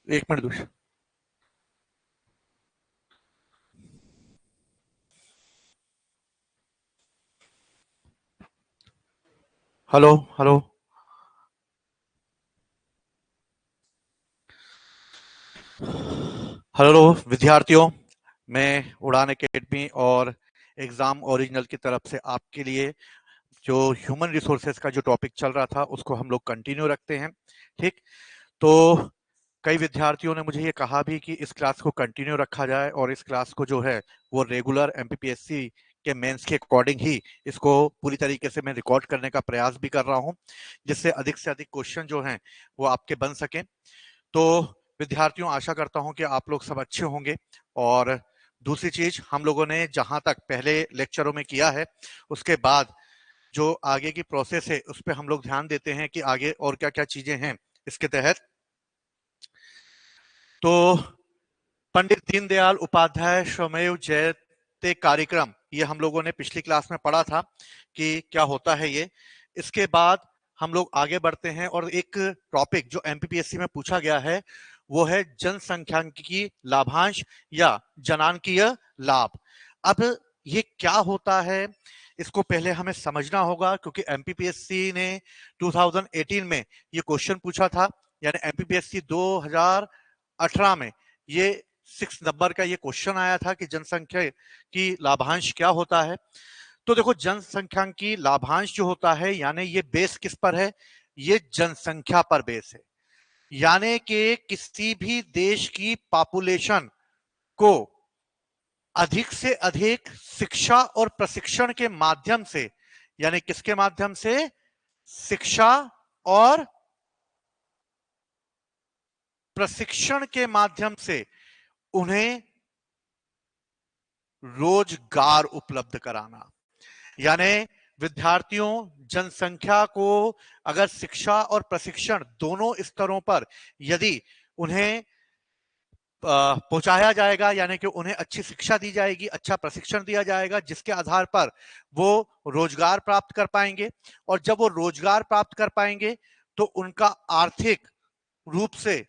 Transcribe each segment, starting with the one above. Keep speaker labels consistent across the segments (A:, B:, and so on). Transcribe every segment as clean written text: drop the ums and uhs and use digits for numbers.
A: एक मिनट दूसरा। Hello hello. Hello विद्यार्थियों, मैं उड़ान एकेडमी और एग्जाम ओरिजिनल की तरफ से आपके लिए जो ह्यूमन रिसोर्सेज का जो टॉपिक चल रहा था उसको हम लोग कंटिन्यू रखते हैं। ठीक। तो कई विद्यार्थियों ने मुझे ये कहा भी कि इस क्लास को कंटिन्यू रखा जाए और इस क्लास को जो है वो रेगुलर एमपीपीएससी के मेंस के अकॉर्डिंग ही इसको पूरी तरीके से मैं रिकॉर्ड करने का प्रयास भी कर रहा हूं, जिससे अधिक से अधिक क्वेश्चन जो हैं वो आपके बन सकें। तो विद्यार्थियों, आशा करता हूं कि आप लोग सब अच्छे होंगे। और दूसरी चीज, हम लोगों ने जहां तक पहले लेक्चरों में किया है उसके बाद जो आगे की प्रोसेस है उस पर हम लोग ध्यान देते हैं कि आगे और क्या क्या चीजें हैं इसके तहत। तो पंडित दीनदयाल उपाध्याय श्रमेव जयते कार्यक्रम, ये हम लोगों ने पिछली क्लास में पढ़ा था कि क्या होता है ये। इसके बाद हम लोग आगे बढ़ते हैं और एक टॉपिक जो एमपीपीएससी में पूछा गया है वो है जनसंख्यांकिकी लाभांश या जनांकीय लाभ। अब ये क्या होता है, इसको पहले हमें समझना होगा, क्योंकि एमपीपीएससी ने 2018 में ये क्वेश्चन पूछा था, यानी एमपीपीएससी 2018 में ये 6 नंबर का ये क्वेश्चन आया था कि जनसंख्या की लाभांश क्या होता है। तो देखो, जनसंख्या की लाभांश जो होता है, यानी ये बेस किस पर है, ये जनसंख्या पर बेस है। यानी कि किसी भी देश की पॉपुलेशन को अधिक से अधिक शिक्षा और प्रशिक्षण के माध्यम से, यानी किसके माध्यम से, शिक्षा और प्रशिक्षण के माध्यम से उन्हें रोजगार उपलब्ध कराना। यानी विद्यार्थियों, जनसंख्या को अगर शिक्षा और प्रशिक्षण दोनों स्तरों पर यदि उन्हें पहुंचाया जाएगा, यानी कि उन्हें अच्छी शिक्षा दी जाएगी, अच्छा प्रशिक्षण दिया जाएगा, जिसके आधार पर वो रोजगार प्राप्त कर पाएंगे। और जब वो रोजगार प्राप्त कर पाएंगे तो उनका आर्थिक रूप से,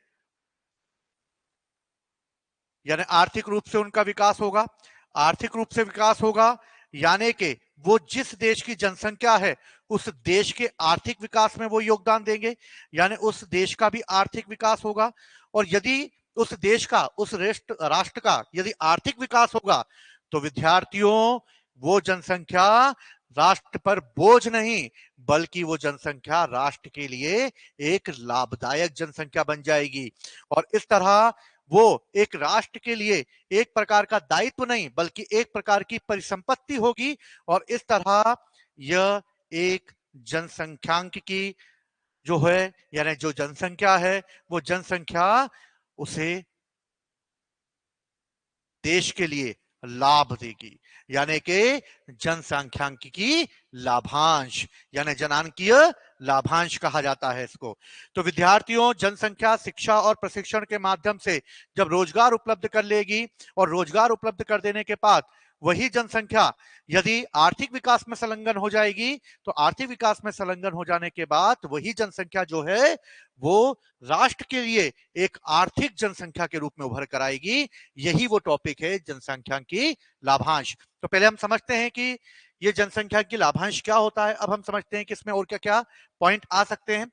A: यानी आर्थिक रूप से उनका विकास होगा। आर्थिक रूप से विकास होगा यानी कि वो जिस देश की जनसंख्या है उस देश के आर्थिक विकास में वो योगदान देंगे, यानी उस देश का भी आर्थिक विकास होगा। और यदि उस देश का, उस राष्ट्र का यदि आर्थिक विकास होगा तो विद्यार्थियों, वो जनसंख्या राष्ट्र पर बोझ नहीं, बल्कि वो जनसंख्या राष्ट्र के लिए एक लाभदायक जनसंख्या बन जाएगी। और इस तरह वो एक राष्ट्र के लिए एक प्रकार का दायित्व नहीं, बल्कि एक प्रकार की परिसंपत्ति होगी। और इस तरह यह एक जनसंख्यांक की जो है, यानी जो जनसंख्या है, वो जनसंख्या उसे देश के लिए लाभ देगी। यानी कि जनसांख्यिकी लाभांश, यानी जनांकीय लाभांश कहा जाता है इसको। तो विद्यार्थियों, जनसंख्या शिक्षा और प्रशिक्षण के माध्यम से जब रोजगार उपलब्ध कर लेगी और रोजगार उपलब्ध कर देने के बाद वही जनसंख्या यदि आर्थिक विकास में संलग्न हो जाएगी, तो आर्थिक विकास में संलग्न हो जाने के बाद वही जनसंख्या जो है वो राष्ट्र के लिए एक आर्थिक जनसंख्या के रूप में उभर कर आएगी। यही वो टॉपिक है जनसंख्या की लाभांश। तो पहले हम समझते हैं कि ये जनसंख्या की लाभांश क्या होता है। अब हम समझते हैं कि इसमें और क्या क्या पॉइंट आ सकते हैं।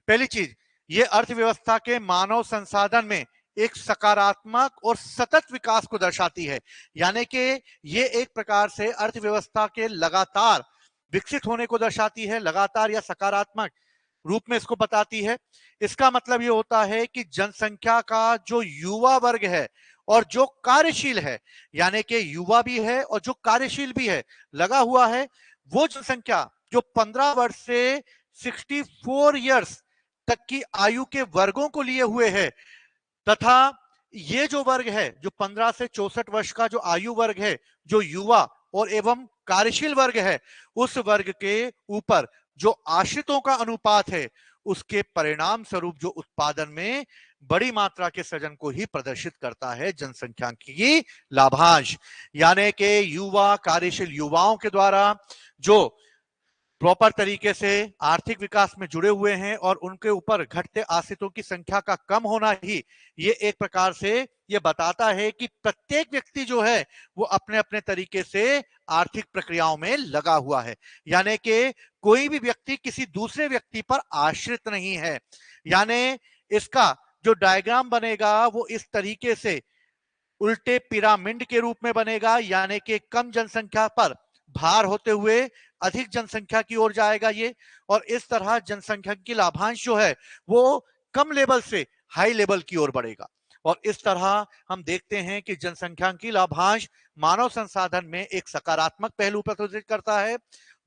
A: पहली चीज, ये अर्थव्यवस्था के मानव संसाधन में एक सकारात्मक और सतत विकास को दर्शाती है। यानी कि ये एक प्रकार से अर्थव्यवस्था के लगातार विकसित होने को दर्शाती है, लगातार या सकारात्मक रूप में इसको बताती है। इसका मतलब ये होता है कि जनसंख्या का जो युवा वर्ग है और जो कार्यशील है, यानी कि युवा भी है और जो कार्यशील भी है, लगा हुआ है, वो जनसंख्या जो 15 वर्ष से 64 ईयर्स तक की आयु के वर्गों को लिए हुए है, तथा ये जो वर्ग है, जो 15 से 64 वर्ष का जो आयु वर्ग है, जो युवा और एवं कार्यशील वर्ग है, उस वर्ग के ऊपर जो आश्रितों का अनुपात है, उसके परिणाम स्वरूप जो उत्पादन में बड़ी मात्रा के सृजन को ही प्रदर्शित करता है जनसंख्यांकिकी लाभांश। यानी कि युवा कार्यशील युवाओं के द्वारा जो प्रॉपर तरीके से आर्थिक विकास में जुड़े हुए हैं और उनके ऊपर घटते आश्रितों की संख्या का कम होना ही ये एक प्रकार से ये बताता है कि प्रत्येक व्यक्ति जो है वो अपने अपने तरीके से आर्थिक प्रक्रियाओं में लगा हुआ है, यानी कि कोई भी व्यक्ति किसी दूसरे व्यक्ति पर आश्रित नहीं है। यानी इसका जो डायग्राम बनेगा वो इस तरीके से उल्टे पिरामिड के रूप में बनेगा, यानी कि कम जनसंख्या पर भार होते हुए अधिक जनसंख्या की ओर जाएगा ये, और इस तरह जनसंख्या की लाभांश जो है वो कम लेवल से हाई लेवल की ओर बढ़ेगा। और इस तरह हम देखते हैं कि जनसंख्या की लाभांश मानव संसाधन में एक सकारात्मक पहलू प्रदर्शित करता है।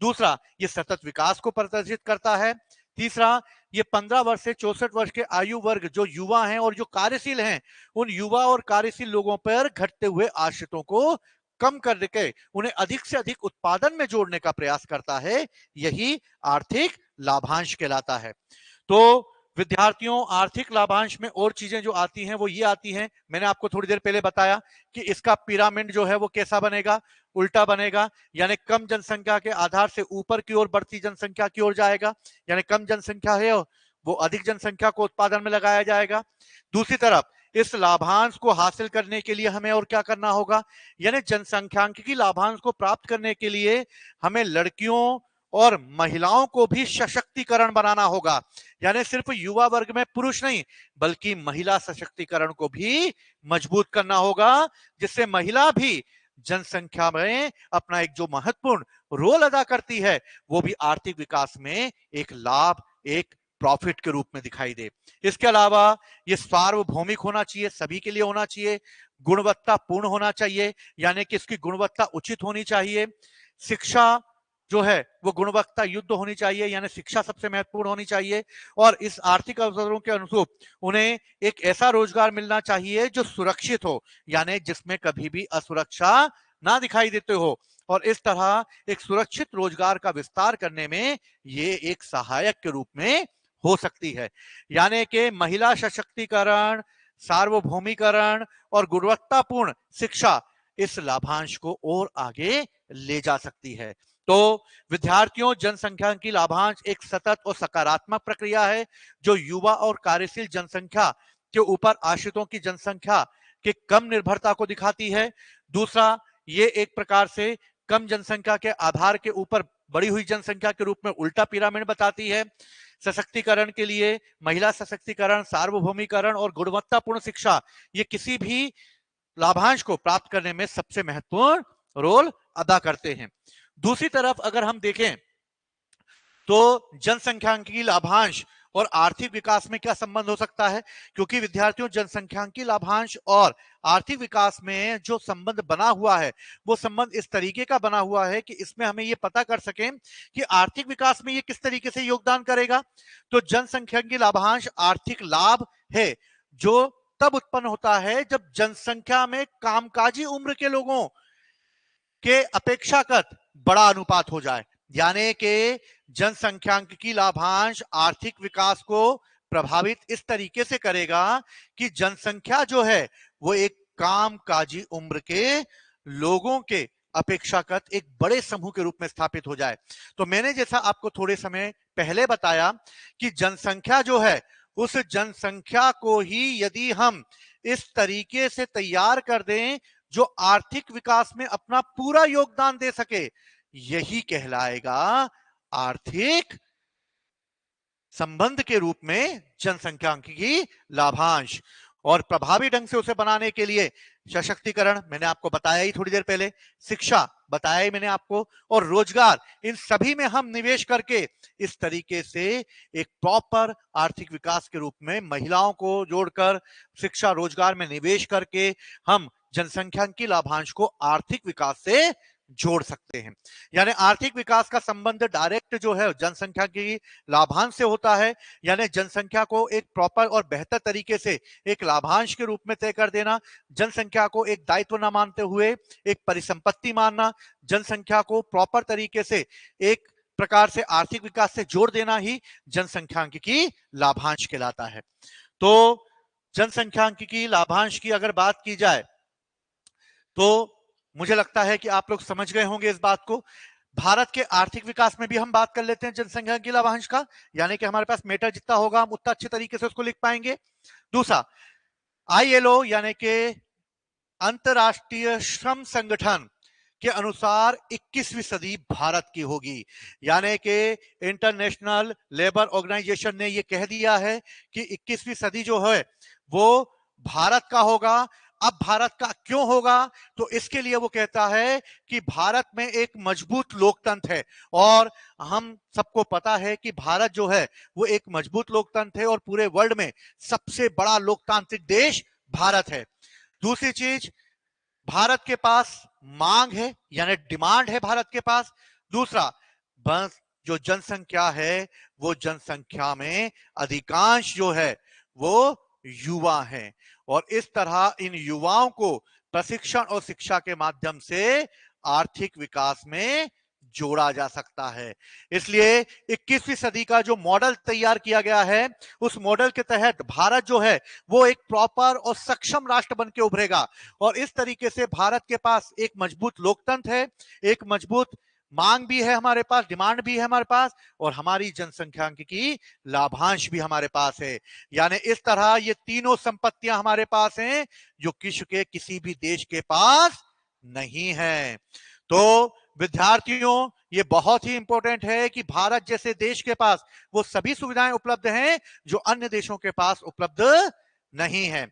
A: दूसरा, ये सतत विकास को प्रदर्शित करता है। तीसरा, ये 15 वर्ष से 64 वर्ष के आयु वर्ग जो युवा हैं और जो कार्यशील हैं, उन युवा और कार्यशील लोगों पर घटते हुए आश्रितों को कम करके उन्हें अधिक से अधिक उत्पादन में जोड़ने का प्रयास करता है। यही आर्थिक लाभांश कहलाता है। तो विद्यार्थियों, आर्थिक लाभांश में और चीजें जो आती हैं वो ये आती हैं, मैंने आपको थोड़ी देर पहले बताया कि इसका पिरामिड जो है वो कैसा बनेगा, उल्टा बनेगा, यानी कम जनसंख्या के आधार से ऊपर की ओर बढ़ती जनसंख्या की ओर जाएगा, यानी कम जनसंख्या है वो अधिक जनसंख्या को उत्पादन में लगाया जाएगा। दूसरी तरफ इस लाभांश को हासिल करने के लिए हमें और क्या करना होगा, यानी जनसंख्यांकिकी लाभांश को प्राप्त करने के लिए हमें लड़कियों और महिलाओं को भी सशक्तिकरण बनाना होगा, यानी सिर्फ युवा वर्ग में पुरुष नहीं बल्कि महिला सशक्तिकरण को भी मजबूत करना होगा, जिससे महिला भी जनसंख्या में अपना एक जो महत्वपूर्ण रोल अदा करती है वो भी आर्थिक विकास में एक लाभ, एक प्रॉफिट के रूप में दिखाई दे। इसके अलावा ये सार्वभौमिक होना चाहिए, सभी के लिए होना चाहिए, गुणवत्तापूर्ण होना चाहिए, यानी कि इसकी गुणवत्ता उचित होनी चाहिए। शिक्षा जो है वो गुणवत्ता युक्त होनी चाहिए, यानी शिक्षा सबसे महत्वपूर्ण होनी चाहिए। और इस आर्थिक अवसरों के अनुरूप उन्हें एक ऐसा रोजगार मिलना चाहिए जो सुरक्षित हो, यानी जिसमें कभी भी असुरक्षा ना दिखाई देते हो, और इस तरह एक सुरक्षित रोजगार का विस्तार करने में ये एक सहायक के रूप में हो सकती है। यानी कि महिला सशक्तिकरण, सार्वभौमिकरण और गुणवत्तापूर्ण शिक्षा इस लाभांश को और आगे ले जा सकती है। तो विद्यार्थियों, जनसंख्या की लाभांश एक सतत और सकारात्मक प्रक्रिया है जो युवा और कार्यशील जनसंख्या के ऊपर आश्रितों की जनसंख्या के कम निर्भरता को दिखाती है। दूसरा, ये एक प्रकार से कम जनसंख्या के आधार के ऊपर बढ़ी हुई जनसंख्या के रूप में उल्टा पिरामिड बताती है। सशक्तिकरण के लिए महिला सशक्तिकरण, सार्वभौमिकरण और गुणवत्तापूर्ण शिक्षा ये किसी भी लाभांश को प्राप्त करने में सबसे महत्वपूर्ण रोल अदा करते हैं। दूसरी तरफ अगर हम देखें तो जनसंख्यांकी लाभांश और आर्थिक विकास में क्या संबंध हो सकता है, क्योंकि विद्यार्थियों जनसंख्यांकी लाभांश और आर्थिक विकास में जो संबंध बना हुआ है वो संबंध इस तरीके का बना हुआ है कि इसमें हमें ये पता कर सकें कि आर्थिक विकास में ये किस तरीके से योगदान करेगा। तो जनसंख्यांकी लाभांश आर्थिक लाभ है जो तब उत्पन्न होता है जब जनसंख्या में कामकाजी उम्र के लोगों के अपेक्षाकृत बड़ा अनुपात हो जाए, यानी कि जनसंख्यांकिकी लाभांश आर्थिक विकास को प्रभावित इस तरीके से करेगा कि जनसंख्या जो है वो एक कामकाजी उम्र के लोगों के अपेक्षाकृत एक बड़े समूह के रूप में स्थापित हो जाए। तो मैंने जैसा आपको थोड़े समय पहले बताया कि जनसंख्या जो है उस जनसंख्या को ही यदि हम इस तरीके से तैयार कर दें जो आर्थिक विकास में अपना पूरा योगदान दे सके, यही कहलाएगा आर्थिक संबंध के रूप में जनसंख्यांकिकी लाभांश। और प्रभावी ढंग से उसे बनाने के लिए सशक्तिकरण मैंने आपको बताया ही थोड़ी देर पहले, शिक्षा बताया ही मैंने आपको, और रोजगार, इन सभी में हम निवेश करके इस तरीके से एक प्रॉपर आर्थिक विकास के रूप में महिलाओं को जोड़कर शिक्षा रोजगार में निवेश करके हम जनसंख्यांकी लाभांश को आर्थिक विकास से जोड़ सकते हैं। यानी आर्थिक विकास का संबंध डायरेक्ट जो है जनसंख्या की लाभांश से होता है, यानी जनसंख्या को एक प्रॉपर और बेहतर तरीके से एक लाभांश के रूप में तय कर देना, जनसंख्या को एक दायित्व न मानते हुए एक परिसंपत्ति मानना, जनसंख्या को प्रॉपर तरीके से एक प्रकार से आर्थिक विकास से जोड़ देना ही जनसंख्यांकिकी लाभांश कहलाता है। तो जनसंख्यांकिकी लाभांश की अगर बात की जाए तो मुझे लगता है कि आप लोग समझ गए होंगे इस बात को। भारत के आर्थिक विकास में भी हम बात कर लेते हैं जनसंख्या के लाभांश का, यानी कि हमारे पास मीटर जितना होगा हम उतना अच्छे तरीके से उसको लिख पाएंगे। दूसरा, आईएलओ यानी कि अंतरराष्ट्रीय श्रम संगठन के अनुसार 21वीं सदी भारत की होगी, यानी कि इंटरनेशनल लेबर ऑर्गेनाइजेशन ने यह कह दिया है कि 21वीं सदी जो है वो भारत का होगा। अब भारत का क्यों होगा, तो इसके लिए वो कहता है कि भारत में एक मजबूत लोकतंत्र है, और हम सबको पता है कि भारत जो है वो एक मजबूत लोकतंत्र है और पूरे वर्ल्ड में सबसे बड़ा लोकतांत्रिक देश भारत है। दूसरी चीज, भारत के पास मांग है, यानी डिमांड है भारत के पास। दूसरा, बस जो जनसंख्या है वो जनसंख्या में अधिकांश जो है वो युवा हैं, और इस तरह इन युवाओं को प्रशिक्षण और शिक्षा के माध्यम से आर्थिक विकास में जोड़ा जा सकता है। इसलिए 21वीं सदी का जो मॉडल तैयार किया गया है, उस मॉडल के तहत भारत जो है वो एक प्रॉपर और सक्षम राष्ट्र बन के उभरेगा, और इस तरीके से भारत के पास एक मजबूत लोकतंत्र है, एक मजबूत मांग भी है हमारे पास, डिमांड भी है हमारे पास, और हमारी जनसंख्यांकिकी लाभांश भी हमारे पास है। यानी इस तरह ये तीनों संपत्तियां हमारे पास हैं जो विश्व के किसी भी देश के पास नहीं है। तो विद्यार्थियों, ये बहुत ही इंपॉर्टेंट है कि भारत जैसे देश के पास वो सभी सुविधाएं उपलब्ध हैं जो अन्य देशों के पास उपलब्ध नहीं है।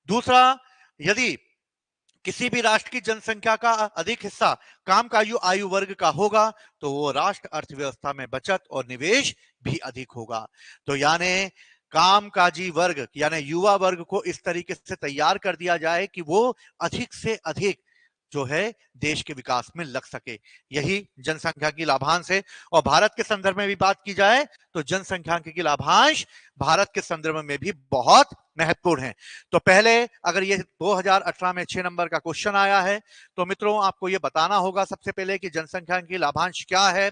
A: दूसरा, यदि किसी भी राष्ट्र की जनसंख्या का अधिक हिस्सा काम का आयु वर्ग का होगा तो वो राष्ट्र अर्थव्यवस्था में बचत और निवेश भी अधिक होगा। तो यानी कामकाजी वर्ग यानी युवा वर्ग को इस तरीके से तैयार कर दिया जाए कि वो अधिक से अधिक जो है देश के विकास में लग सके, यही जनसंख्या की लाभांश है। और भारत के संदर्भ में भी बात की जाए तो जनसंख्या की लाभांश भारत के संदर्भ में भी बहुत महत्वपूर्ण है। तो पहले अगर ये 2018 में 6 नंबर का क्वेश्चन आया है तो मित्रों आपको ये बताना होगा सबसे पहले कि जनसंख्या की लाभांश क्या है,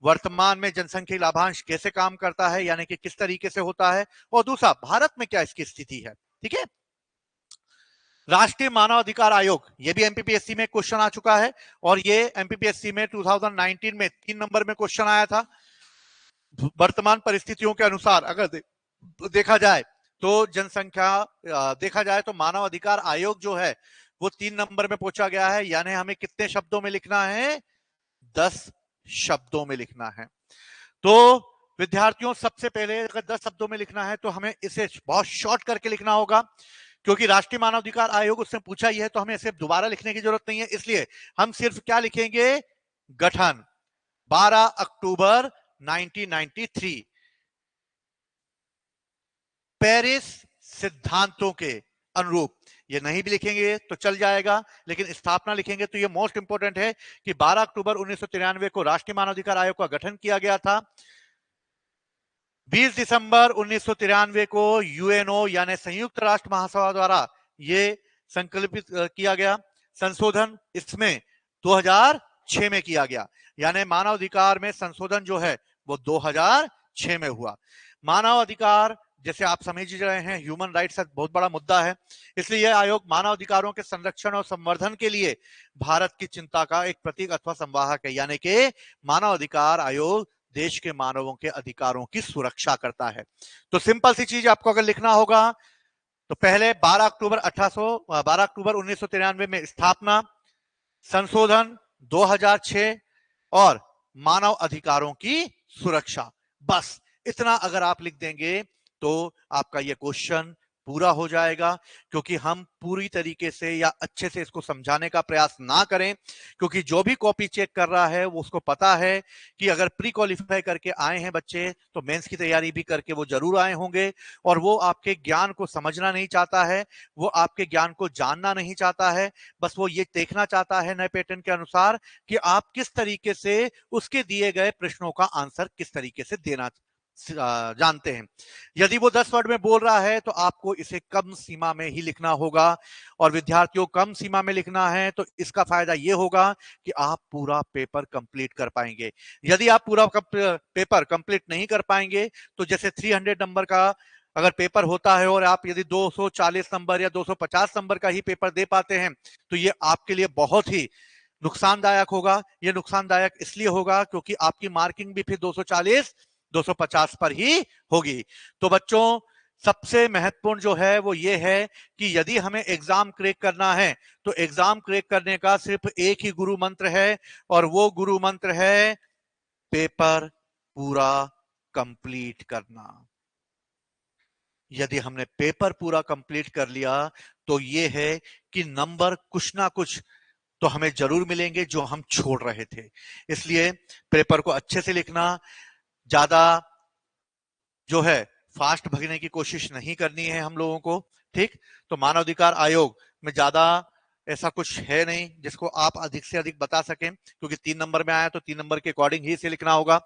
A: वर्तमान में जनसंख्या लाभांश कैसे काम करता है, यानी कि किस तरीके से होता है, और दूसरा भारत में क्या इसकी स्थिति है। ठीक है, राष्ट्रीय मानव अधिकार आयोग, ये भी एमपीपीएससी में क्वेश्चन आ चुका है, और ये एमपीपीएससी में 2019 में 3 नंबर में क्वेश्चन आया था। वर्तमान परिस्थितियों के अनुसार अगर देखा जाए तो जनसंख्या देखा जाए तो मानव अधिकार आयोग जो है वो 3 नंबर में पूछा गया है, यानी हमें कितने शब्दों में लिखना है, 10 शब्दों में लिखना है। तो विद्यार्थियों सबसे पहले अगर 10 शब्दों में लिखना है तो हमें इसे बहुत शॉर्ट करके लिखना होगा, क्योंकि राष्ट्रीय मानवाधिकार आयोग उससे पूछा ही है तो हमें इसे दोबारा लिखने की जरूरत नहीं है। इसलिए हम सिर्फ क्या लिखेंगे, गठन 12 अक्टूबर 1993, पेरिस सिद्धांतों के अनुरूप। ये नहीं भी लिखेंगे तो चल जाएगा, लेकिन स्थापना लिखेंगे तो ये मोस्ट इंपोर्टेंट है कि 12 अक्टूबर 1993 को राष्ट्रीय मानवाधिकार आयोग का गठन किया गया था। 20 दिसंबर 1993 को यूएनओ यानी संयुक्त राष्ट्र महासभा द्वारा ये संकल्पित किया गया। संशोधन इसमें 2006 में किया गया, यानी मानव अधिकार में संशोधन जो है वो 2006 में हुआ। मानव अधिकार जैसे आप समझ रहे हैं ह्यूमन राइट्स बहुत बड़ा मुद्दा है, इसलिए यह आयोग मानव अधिकारों के संरक्षण और संवर्धन के लिए भारत की चिंता का एक प्रतीक अथवा संवाहक है, यानी कि मानव अधिकार आयोग देश के मानवों के अधिकारों की सुरक्षा करता है। तो सिंपल सी चीज आपको अगर लिखना होगा तो पहले 12 अक्टूबर 1993 में स्थापना, संशोधन 2006 और मानव अधिकारों की सुरक्षा, बस इतना अगर आप लिख देंगे तो आपका यह क्वेश्चन पूरा हो जाएगा। क्योंकि हम पूरी तरीके से या अच्छे से इसको समझाने का प्रयास ना करें, क्योंकि जो भी कॉपी चेक कर रहा है वो उसको पता है कि अगर प्री क्वालिफाई करके आए हैं बच्चे तो मेंस की तैयारी भी करके वो जरूर आए होंगे, और वो आपके ज्ञान को समझना नहीं चाहता है, वो आपके ज्ञान को जानना नहीं चाहता है, बस वो ये देखना चाहता है नए पैटर्न के अनुसार कि आप किस तरीके से उसके दिए गए प्रश्नों का आंसर किस तरीके से देना जानते हैं। यदि वो 10 वर्ड में बोल रहा है तो आपको इसे कम सीमा में ही लिखना होगा, और विद्यार्थियों कम सीमा में लिखना है तो इसका फायदा ये होगा कि आप पूरा पेपर कंप्लीट कर पाएंगे। यदि आप पूरा पेपर कंप्लीट नहीं कर पाएंगे तो जैसे 300 नंबर का अगर पेपर होता है और आप यदि 240 नंबर या 250 नंबर का ही पेपर दे पाते हैं तो ये आपके लिए बहुत ही नुकसानदायक होगा। ये नुकसानदायक इसलिए होगा क्योंकि आपकी मार्किंग भी फिर 240 250 पर ही होगी। तो बच्चों सबसे महत्वपूर्ण जो है वो ये है कि यदि हमें एग्जाम क्रैक करना है तो एग्जाम क्रैक करने का सिर्फ एक ही गुरु मंत्र है, और वो गुरु मंत्र है पेपर पूरा कंप्लीट करना। यदि हमने पेपर पूरा कंप्लीट कर लिया तो ये है कि नंबर कुछ ना कुछ तो हमें जरूर मिलेंगे जो हम छोड़ रहे थे। इसलिए पेपर को अच्छे से लिखना, ज्यादा जो है फास्ट भगने की कोशिश नहीं करनी है हम लोगों को। ठीक, तो मानवाधिकार आयोग में ज्यादा ऐसा कुछ है नहीं जिसको आप अधिक से अधिक बता सकें, क्योंकि 3 नंबर में आया तो 3 नंबर के अकॉर्डिंग ही इसे लिखना होगा।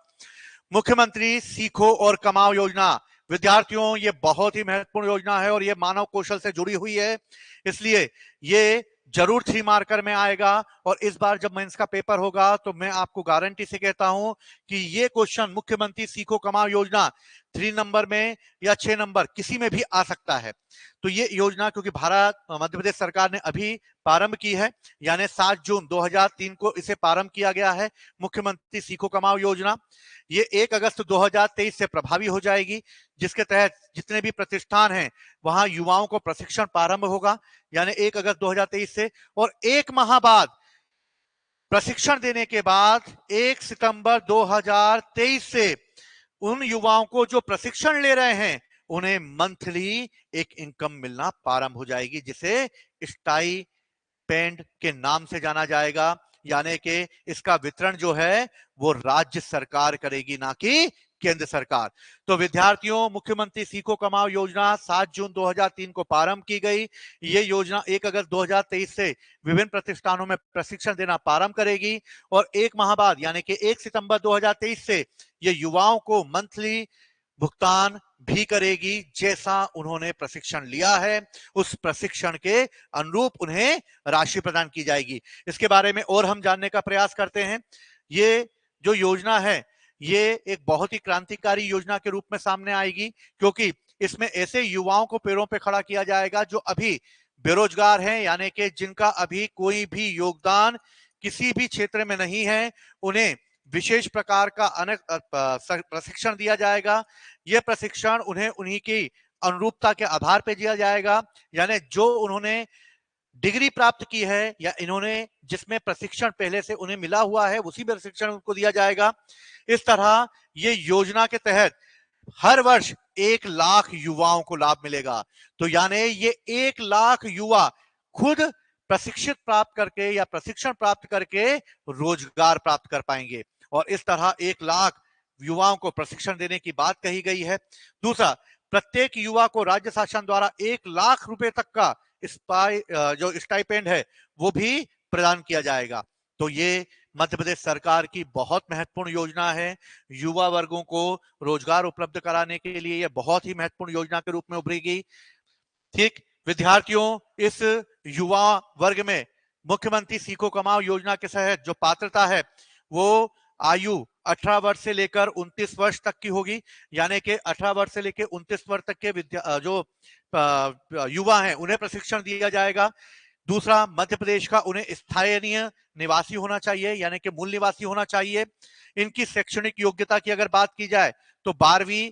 A: मुख्यमंत्री सीखो और कमाओ योजना, विद्यार्थियों ये बहुत ही महत्वपूर्ण योजना है और ये मानव कौशल से जुड़ी हुई है, इसलिए ये जरूर 3 मार्कर में आएगा। और इस बार जब मेंस का पेपर होगा तो मैं आपको गारंटी से कहता हूं कि ये क्वेश्चन मुख्यमंत्री सीखो कमाओ योजना 3 नंबर में या 6 नंबर किसी में भी आ सकता है। तो ये योजना क्योंकि भारत मध्य प्रदेश सरकार ने अभी प्रारंभ की है, यानी 7 जून 2003 को इसे प्रारंभ किया गया है, मुख्यमंत्री सीखो कमाओ योजना। ये 1 अगस्त 2023 से प्रभावी हो जाएगी, जिसके तहत जितने भी प्रतिष्ठान हैं वहां युवाओं को प्रशिक्षण प्रारंभ होगा, यानी 1 अगस्त 2023 से। और 1 माह बाद प्रशिक्षण देने के बाद 1 सितंबर 2023 से उन युवाओं को जो प्रशिक्षण ले रहे हैं उन्हें मंथली एक इनकम मिलना प्रारंभ हो जाएगी, जिसे स्टाई पेंड के नाम से जाना जाएगा, यानी कि इसका वितरण जो है वो राज्य सरकार करेगी, ना कि केंद्र सरकार। तो विद्यार्थियों मुख्यमंत्री सीखो कमाओ योजना 7 जून 2003 को प्रारंभ की गई। ये योजना 1 अगस्त 2023 से विभिन्न प्रतिष्ठानों में प्रशिक्षण देना प्रारंभ करेगी और 1 माह बाद यानी कि 1 सितंबर 2023 से ये युवाओं को मंथली भुगतान भी करेगी, जैसा उन्होंने प्रशिक्षण लिया है उस प्रशिक्षण के अनुरूप उन्हें राशि प्रदान की जाएगी। इसके बारे में और हम जानने का प्रयास करते हैं। ये जो योजना है ये एक बहुत ही क्रांतिकारी योजना के रूप में सामने आएगी, क्योंकि इसमें ऐसे युवाओं को पैरों पे खड़ा किया जाएगा जो अभी बेरोजगार हैं, यानी कि जिनका अभी कोई भी योगदान किसी भी क्षेत्र में नहीं है, उन्हें विशेष प्रकार का प्रशिक्षण दिया जाएगा। यह प्रशिक्षण उन्हें उन्हीं की अनुरूपता के आधार पर दिया जाएगा, यानी जो उन्होंने डिग्री प्राप्त की है या इन्होंने जिसमें प्रशिक्षण पहले से उन्हें मिला हुआ है उसी प्रशिक्षण उनको दिया जाएगा। इस तरह ये योजना के तहत हर वर्ष 1 लाख युवाओं को लाभ मिलेगा। तो यानी ये 1 लाख युवा खुद प्रशिक्षित प्राप्त करके या प्रशिक्षण प्राप्त करके रोजगार प्राप्त कर पाएंगे, और इस तरह 1 लाख युवाओं को प्रशिक्षण देने की बात कही गई है। दूसरा, प्रत्येक युवा को राज्य शासन द्वारा 1 लाख रुपए तक का जो स्टाइपेंड है वो भी प्रदान किया जाएगा। तो ये मध्य प्रदेश सरकार की बहुत महत्वपूर्ण योजना है। युवा वर्गों को रोजगार उपलब्ध कराने के लिए यह बहुत ही महत्वपूर्ण योजना के रूप में उभरेगी। ठीक, विद्यार्थियों इस युवा वर्ग में मुख्यमंत्री सीखो कमाओ योजना के तहत जो पात्रता है वो आयु 18 वर्ष से लेकर 29 वर्ष तक की होगी, यानी कि 18 वर्ष से लेकर 29 वर्ष तक के जो युवा हैं उन्हें प्रशिक्षण दिया जाएगा। दूसरा, मध्य प्रदेश का उन्हें स्थायी निवासी होना चाहिए, यानी कि मूल निवासी होना चाहिए। इनकी शैक्षणिक योग्यता की अगर बात की जाए तो 12वीं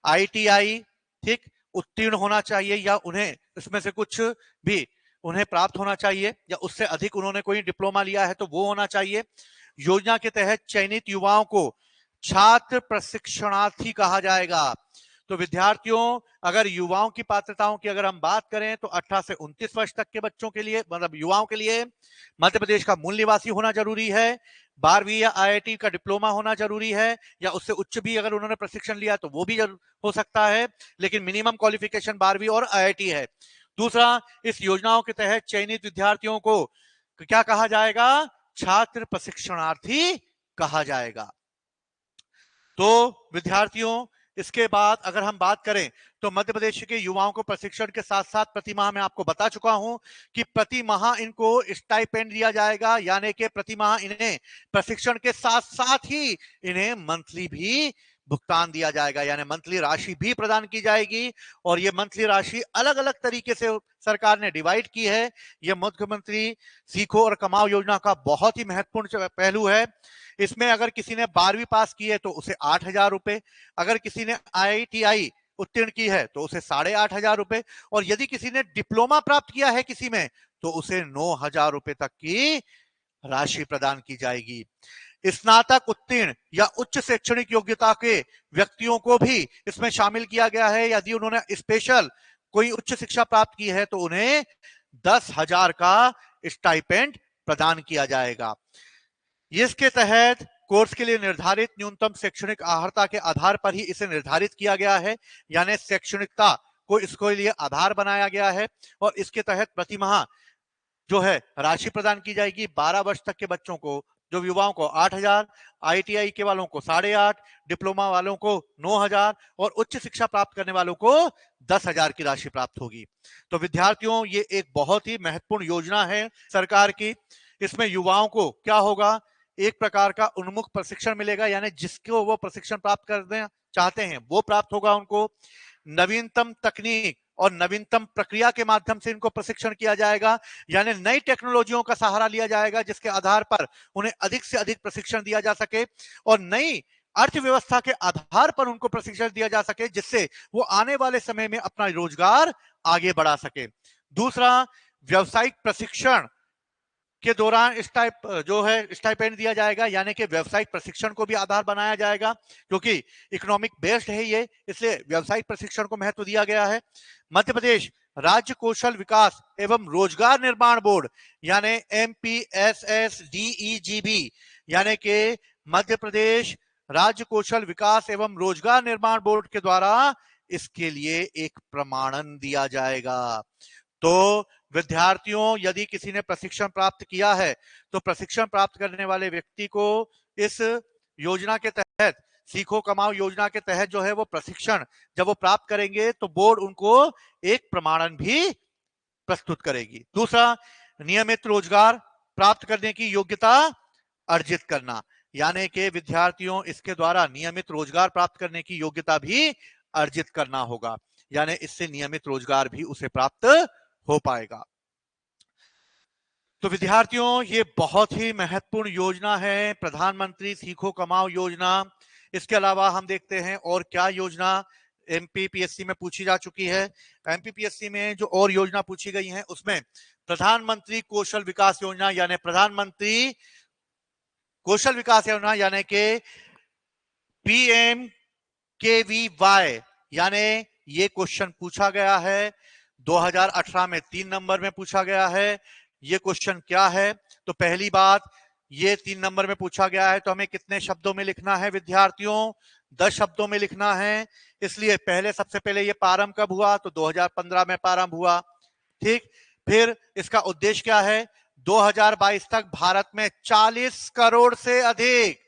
A: ITI ठीक उत्तीर्ण होना चाहिए, या उन्हें इसमें से कुछ भी उन्हें प्राप्त होना चाहिए, या उससे अधिक उन्होंने कोई डिप्लोमा लिया है तो वो होना चाहिए। योजना के तहत चयनित युवाओं को छात्र प्रशिक्षणार्थी कहा जाएगा। तो विद्यार्थियों अगर युवाओं की पात्रताओं की अगर हम बात करें तो 18 से 29 वर्ष तक के बच्चों के लिए मतलब युवाओं के लिए मध्य प्रदेश का मूल निवासी होना जरूरी है, 12वीं या IIT का डिप्लोमा होना जरूरी है, या उससे उच्च भी अगर उन्होंने प्रशिक्षण लिया तो वो भी हो सकता है, लेकिन मिनिमम क्वालिफिकेशन 12वीं और IIT है। दूसरा, इस योजनाओं के तहत चयनित विद्यार्थियों को क्या कहा जाएगा? छात्र प्रशिक्षणार्थी कहा जाएगा। तो विद्यार्थियों इसके बाद अगर हम बात करें तो मध्य प्रदेश के युवाओं को प्रशिक्षण के साथ साथ प्रति माह मैं आपको बता चुका हूं कि प्रति माह इनको स्टाइपेंड दिया जाएगा, यानी कि प्रति माह इन्हें प्रशिक्षण के साथ साथ ही इन्हें मंथली भी भुगतान दिया जाएगा, यानी मंथली राशि भी प्रदान की जाएगी। और ये मंथली राशि अलग अलग तरीके से सरकार ने डिवाइड की है। ये मुख्यमंत्री सीखो और कमाओ योजना का बहुत ही महत्वपूर्ण पहलू है। इसमें अगर किसी ने 12वीं पास की है तो उसे 8,000 रुपए, अगर किसी ने IITI उत्तीर्ण की है तो उसे 8,500 रुपए, और यदि किसी ने डिप्लोमा प्राप्त किया है किसी में तो उसे 9,000 रुपए तक की राशि प्रदान की जाएगी। स्नातक उत्तीर्ण या उच्च शैक्षणिक योग्यता के व्यक्तियों को भी इसमें शामिल किया गया है। यदि उन्होंने स्पेशल कोई उच्च शिक्षा प्राप्त की है तो उन्हें 10,000 का स्टाइपेंड प्रदान किया जाएगा। इसके तहत कोर्स के लिए निर्धारित न्यूनतम शैक्षणिक अर्हता के आधार पर ही इसे निर्धारित किया गया है, यानी शैक्षणिकता को इसके लिए आधार बनाया गया है। और इसके तहत प्रति माह जो है राशि प्रदान की जाएगी। 12 वर्ष तक के बच्चों को, जो युवाओं को 8,000, IITI के वालों को 8,500, डिप्लोमा वालों को 9,000 और उच्च शिक्षा प्राप्त करने वालों को 10,000 की राशि प्राप्त होगी। तो विद्यार्थियों, ये एक बहुत ही महत्वपूर्ण योजना है सरकार की। इसमें युवाओं को क्या होगा, एक प्रकार का उन्मुख प्रशिक्षण मिलेगा, यानी जिसको वो प्रशिक्षण प्राप्त करना चाहते हैं वो प्राप्त होगा उनको। नवीनतम तकनीक और नवीनतम प्रक्रिया के माध्यम से इनको प्रशिक्षण किया जाएगा, यानी नई टेक्नोलॉजियों का सहारा लिया जाएगा जिसके आधार पर उन्हें अधिक से अधिक प्रशिक्षण दिया जा सके और नई अर्थव्यवस्था के आधार पर उनको प्रशिक्षण दिया जा सके, जिससे वो आने वाले समय में अपना रोजगार आगे बढ़ा सके। दूसरा, व्यावसायिक प्रशिक्षण के दौरान स्टाइपेंड दिया जाएगा, यानी कि व्यावसायिक प्रशिक्षण को भी आधार बनाया जाएगा, क्योंकि इकोनॉमिक बेस्ड है ये, इसलिए व्यावसायिक प्रशिक्षण को महत्व दिया गया है। मध्य प्रदेश राज्य कौशल विकास एवं रोजगार निर्माण बोर्ड यानी MPSSDEGB, यानी कि मध्य प्रदेश राज्य कौशल विकास एवं रोजगार निर्माण बोर्ड के द्वारा इसके लिए एक प्रमाणन दिया जाएगा। तो विद्यार्थियों, यदि किसी ने प्रशिक्षण प्राप्त किया है तो प्रशिक्षण प्राप्त करने वाले व्यक्ति को इस योजना के तहत, सीखो कमाओ योजना के तहत जो है वो प्रशिक्षण जब वो प्राप्त करेंगे तो बोर्ड उनको एक प्रमाणन भी प्रस्तुत करेगी। दूसरा, नियमित रोजगार प्राप्त करने की योग्यता अर्जित करना, यानी कि विद्यार्थियों इसके द्वारा नियमित रोजगार प्राप्त करने की योग्यता भी अर्जित करना होगा, यानी इससे नियमित रोजगार भी उसे प्राप्त हो पाएगा। तो विद्यार्थियों, ये बहुत ही महत्वपूर्ण योजना है प्रधानमंत्री सीखो कमाओ योजना। इसके अलावा हम देखते हैं और क्या योजना MPPSC में पूछी जा चुकी है। MPPSC में जो और योजना पूछी गई है उसमें प्रधानमंत्री कौशल विकास योजना, यानी प्रधानमंत्री कौशल विकास योजना, यानी कि PMKVY, यानी ये क्वेश्चन पूछा गया है 2018 में 3 नंबर में पूछा गया है। ये क्वेश्चन क्या है, तो पहली बात, ये 3 नंबर में पूछा गया है तो हमें कितने शब्दों में लिखना है विद्यार्थियों, 10 शब्दों में लिखना है। इसलिए सबसे पहले ये प्रारंभ कब हुआ, तो 2015 में प्रारंभ हुआ। ठीक, फिर इसका उद्देश्य क्या है, 2022 तक भारत में 40 करोड़ से अधिक,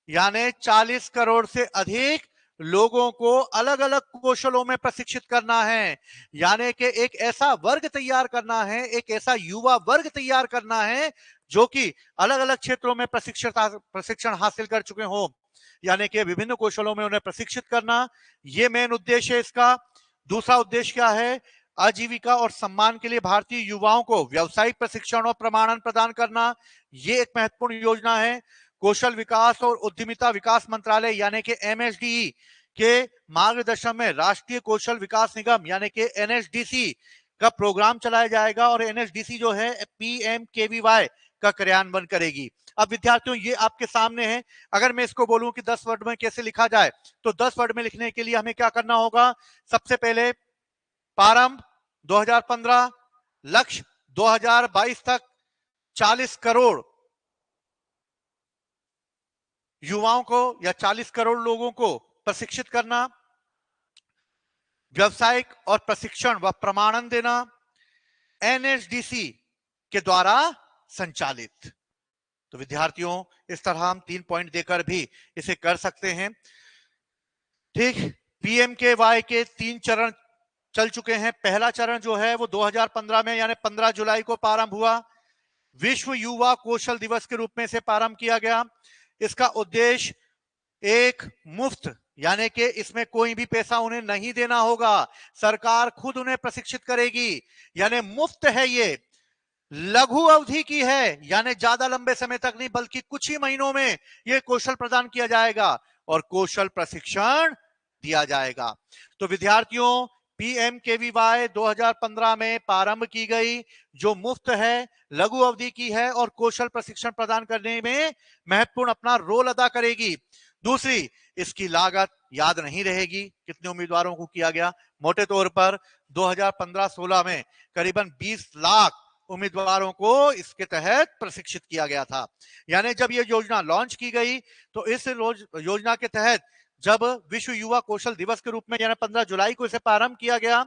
A: यानी 40 करोड़ से अधिक लोगों को अलग अलग कौशलों में प्रशिक्षित करना है, यानी कि एक ऐसा वर्ग तैयार करना है, एक ऐसा युवा वर्ग तैयार करना है जो कि अलग अलग क्षेत्रों में प्रशिक्षण हासिल कर चुके हो, यानी कि विभिन्न कौशलों में उन्हें प्रशिक्षित करना, ये मेन उद्देश्य है इसका। दूसरा उद्देश्य क्या है, आजीविका और सम्मान के लिए भारतीय युवाओं को व्यावसायिक प्रशिक्षण और प्रमाणन प्रदान करना, ये एक महत्वपूर्ण योजना है। कौशल विकास और उद्यमिता विकास मंत्रालय यानी कि MSDE के मार्गदर्शन में राष्ट्रीय कौशल विकास निगम यानी कि NSDC का प्रोग्राम चलाया जाएगा और NSDC जो है PMKVY का क्रियान्वयन करेगी। अब विद्यार्थियों, ये आपके सामने है, अगर मैं इसको बोलूं कि 10 वर्ड में कैसे लिखा जाए, तो 10 वर्ड में लिखने के लिए हमें क्या करना होगा, सबसे पहले प्रारंभ 2015, लक्ष्य 2022 तक 40 करोड़ युवाओं को या 40 करोड़ लोगों को प्रशिक्षित करना, व्यावसायिक और प्रशिक्षण व प्रमाणन देना, NSDC के द्वारा संचालित। तो विद्यार्थियों, इस तरह हम 3 पॉइंट देकर भी इसे कर सकते हैं। ठीक, PMKY के 3 चरण चल चुके हैं। पहला चरण जो है वो 2015 में यानी 15 जुलाई को प्रारंभ हुआ, विश्व युवा कौशल दिवस के रूप में इसे प्रारंभ किया गया। इसका उद्देश्य एक मुफ्त यानी कि इसमें कोई भी पैसा उन्हें नहीं देना होगा, सरकार खुद उन्हें प्रशिक्षित करेगी, यानी मुफ्त है ये, लघु अवधि की है, यानी ज्यादा लंबे समय तक नहीं बल्कि कुछ ही महीनों में यह कौशल प्रदान किया जाएगा और कौशल प्रशिक्षण दिया जाएगा। तो विद्यार्थियों, पीएमकेवीवाई 2015 में प्रारंभ की गई, जो मुफ्त है, लघु अवधि की है और कौशल प्रशिक्षण प्रदान करने में महत्वपूर्ण अपना रोल अदा करेगी। दूसरी, इसकी लागत याद नहीं रहेगी कितने उम्मीदवारों को किया गया, मोटे तौर पर 2015-16 में करीबन 20 लाख उम्मीदवारों को इसके तहत प्रशिक्षित किया गया था। यानी जब यह योजना लॉन्च की गई तो इस योजना के तहत जब विश्व युवा कौशल दिवस के रूप में यानी 15 जुलाई को इसे प्रारंभ किया गया,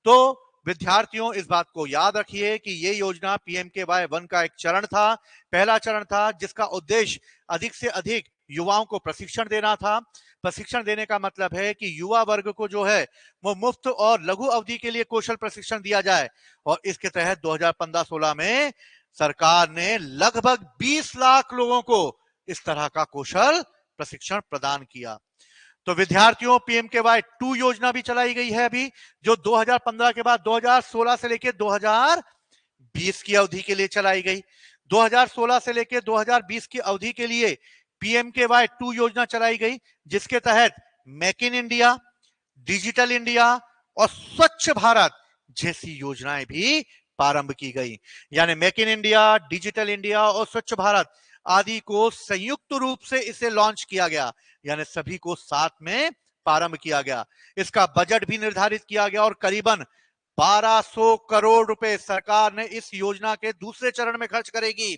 A: तो विद्यार्थियों इस बात को याद रखिए कि यह योजना पीएमकेवाई 1 का एक चरण था, पहला चरण था, जिसका उद्देश्य अधिक से अधिक युवाओं को प्रशिक्षण देना था। प्रशिक्षण देने का मतलब है कि युवा वर्ग को जो है वो मुफ्त और लघु अवधि के लिए कौशल प्रशिक्षण दिया जाए, और इसके तहत 2015-16 में सरकार ने लगभग 20 लाख लोगों को इस तरह का कौशल प्रशिक्षण प्रदान किया। तो विद्यार्थियों, पीएमकेवाई 2 योजना भी चलाई गई है अभी, जो 2015 के बाद 2016 से लेकर 2020 की अवधि के लिए चलाई गई। 2016 से लेकर 2020 की अवधि के लिए पीएमकेवाई 2 योजना चलाई गई, जिसके तहत make in India, digital India और स्वच्छ भारत जैसी योजनाएं भी प्रारंभ की गई। यानी make in India, digital India और स्वच्छ भारत आदि को संयुक्त रूप से इसे लॉन्च किया गया, यानी सभी को साथ में प्रारंभ किया गया। इसका बजट भी निर्धारित किया गया और करीबन 1200 करोड़ रुपए सरकार ने इस योजना के दूसरे चरण में खर्च करेगी,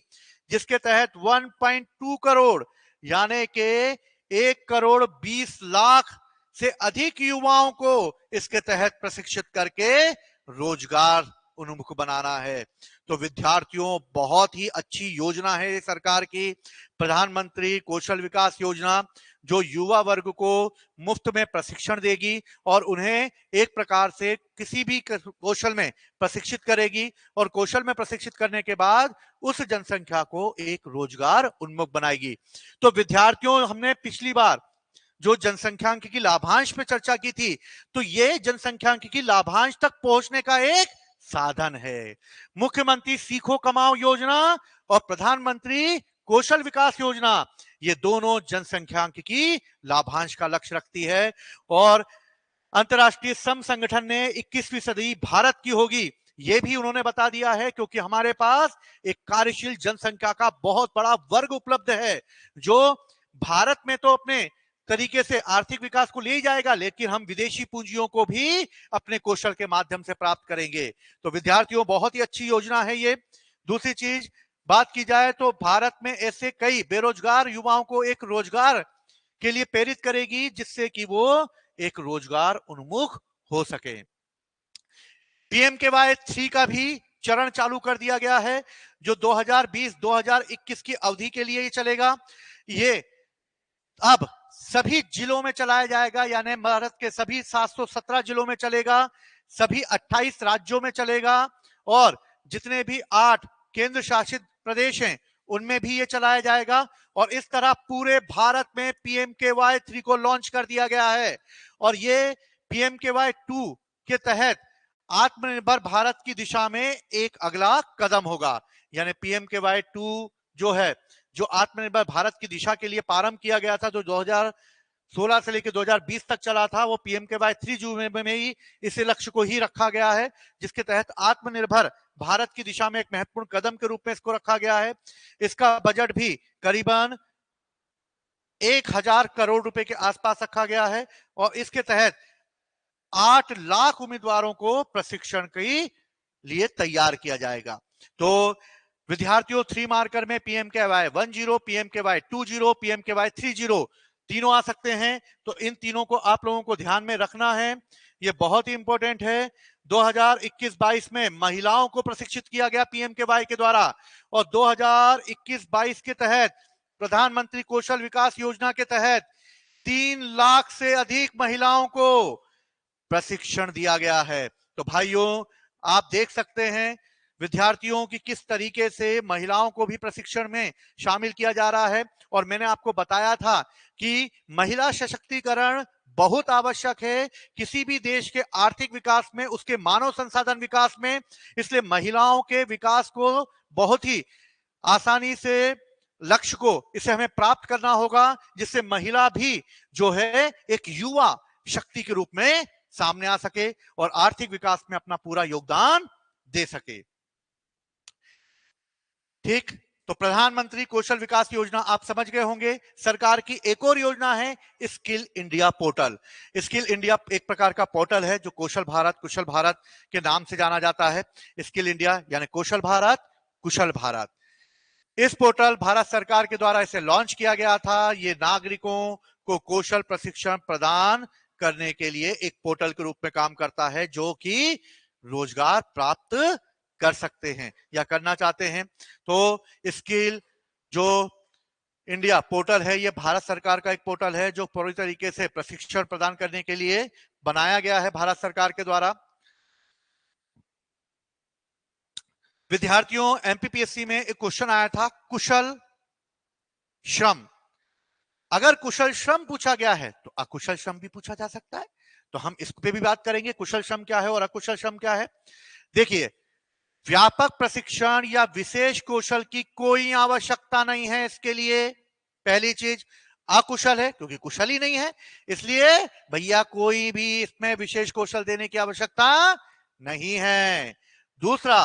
A: जिसके तहत 1.2 करोड़ यानी कि 1 करोड़ 20 लाख से अधिक युवाओं को इसके तहत प्रशिक्षित करके रोजगार उन्मुख बनाना है। तो विद्यार्थियों, बहुत ही अच्छी योजना है सरकार की प्रधानमंत्री कौशल विकास योजना, जो युवा वर्ग को मुफ्त में प्रशिक्षण देगी और उन्हें एक प्रकार से किसी भी कौशल में प्रशिक्षित करेगी, और कौशल में प्रशिक्षित करने के बाद उस जनसंख्या को एक रोजगार उन्मुख बनाएगी। तो विद्यार्थियों, हमने पिछली बार जो जनसंख्यांकिकी लाभांश पे चर्चा की थी, तो ये जनसंख्यांकिकी लाभांश तक पहुंचने का एक साधन है। मुख्यमंत्री सीखो कमाओ योजना और प्रधानमंत्री कौशल विकास योजना, ये दोनों जनसंख्यांकिकी लाभांश का लक्ष्य रखती है, और अंतरराष्ट्रीय श्रम संगठन ने 21वीं सदी भारत की होगी, ये भी उन्होंने बता दिया है, क्योंकि हमारे पास एक कार्यशील जनसंख्या का बहुत बड़ा वर्ग उपलब्ध है, जो भारत में तो अपने तरीके से आर्थिक विकास को ले ही जाएगा, लेकिन हम विदेशी पूंजियों को भी अपने कौशल के माध्यम से प्राप्त करेंगे। तो विद्यार्थियों, बहुत ही अच्छी योजना है ये। दूसरी चीज बात की जाए तो भारत में ऐसे कई बेरोजगार युवाओं को एक रोजगार के लिए प्रेरित करेगी, जिससे कि वो एक रोजगार उन्मुख हो सके। पीएमकेवाई 3 का भी चरण चालू कर दिया गया है, जो 2020-2021 की अवधि के लिए ये चलेगा। ये अब सभी जिलों में चलाया जाएगा, यानी भारत के सभी 717 जिलों में चलेगा, सभी 28 राज्यों में चलेगा, और जितने भी 8 केंद्र शासित प्रदेश हैं उनमें भी ये चलाया जाएगा। और इस तरह पूरे भारत में पीएमकेवाई 3 को लॉन्च कर दिया गया है, और ये पीएमकेवाई 2 के तहत आत्मनिर्भर भारत की दिशा में एक अगला कदम होगा। यानी पीएमकेवाई 2 जो है, जो आत्मनिर्भर भारत की दिशा के लिए प्रारंभ किया गया था, जो 2016 से लेकर 2020 तक चला था, वो पीएमकेवाई 3 में ही इसी लक्ष्य को ही रखा गया है, जिसके तहत आत्मनिर्भर भारत की दिशा में एक महत्वपूर्ण कदम के रूप में इसको रखा गया है। इसका बजट भी करीबन 1000 करोड़ रुपए के आसपास रखा गया है, और इसके तहत 8 लाख उम्मीदवारों को प्रशिक्षण के लिए तैयार किया जाएगा। तो विद्यार्थियों, 3 मार्कर में पीएमकेवाई 10, पीएमकेवाई 20, पीएमकेवाई 30 तीनों आ सकते हैं। तो इन तीनों को आप लोगों को ध्यान में रखना है, ये बहुत ही इंपॉर्टेंट है। 2021-22 में महिलाओं को प्रशिक्षित किया गया पीएमकेवाई के द्वारा, और 2021-22 के तहत प्रधानमंत्री कौशल विकास योजना के तहत 3 लाख से अधिक महिलाओं को प्रशिक्षण दिया गया है। तो भाइयों, आप देख सकते हैं विद्यार्थियों की किस तरीके से महिलाओं को भी प्रशिक्षण में शामिल किया जा रहा है। और मैंने आपको बताया था कि महिला सशक्तिकरण बहुत आवश्यक है किसी भी देश के आर्थिक विकास में, उसके मानव संसाधन विकास में। इसलिए महिलाओं के विकास को बहुत ही आसानी से लक्ष्य को इसे हमें प्राप्त करना होगा, जिससे महिला भी जो है एक युवा शक्ति के रूप में सामने आ सके और आर्थिक विकास में अपना पूरा योगदान दे सके। ठीक, तो प्रधानमंत्री कौशल विकास योजना आप समझ गए होंगे। सरकार की एक और योजना है skill India portal. Skill India एक प्रकार का पोर्टल है जो कुशल भारत के नाम से जाना जाता है। स्किल इंडिया यानी कौशल भारत, कुशल भारत। इस पोर्टल भारत सरकार के द्वारा इसे लॉन्च किया गया था। ये नागरिकों को कौशल प्रशिक्षण प्रदान करने के लिए एक पोर्टल के रूप में काम करता है, जो कि रोजगार प्राप्त कर सकते हैं या करना चाहते हैं। तो स्किल जो इंडिया पोर्टल है, ये भारत सरकार का एक पोर्टल है जो पूरी तरीके से प्रशिक्षण प्रदान करने के लिए बनाया गया है भारत सरकार के द्वारा। विद्यार्थियों, एमपीपीएससी में एक क्वेश्चन आया था कुशल श्रम। अगर कुशल श्रम पूछा गया है तो अकुशल श्रम भी पूछा जा सकता है। तो हम इस पे भी बात करेंगे, कुशल श्रम क्या है और अकुशल श्रम क्या है। देखिए, व्यापक प्रशिक्षण या विशेष कौशल की कोई आवश्यकता नहीं है इसके लिए। पहली चीज, अकुशल है क्योंकि कुशल ही नहीं है, इसलिए भैया कोई भी इसमें विशेष कौशल देने की आवश्यकता नहीं है। दूसरा,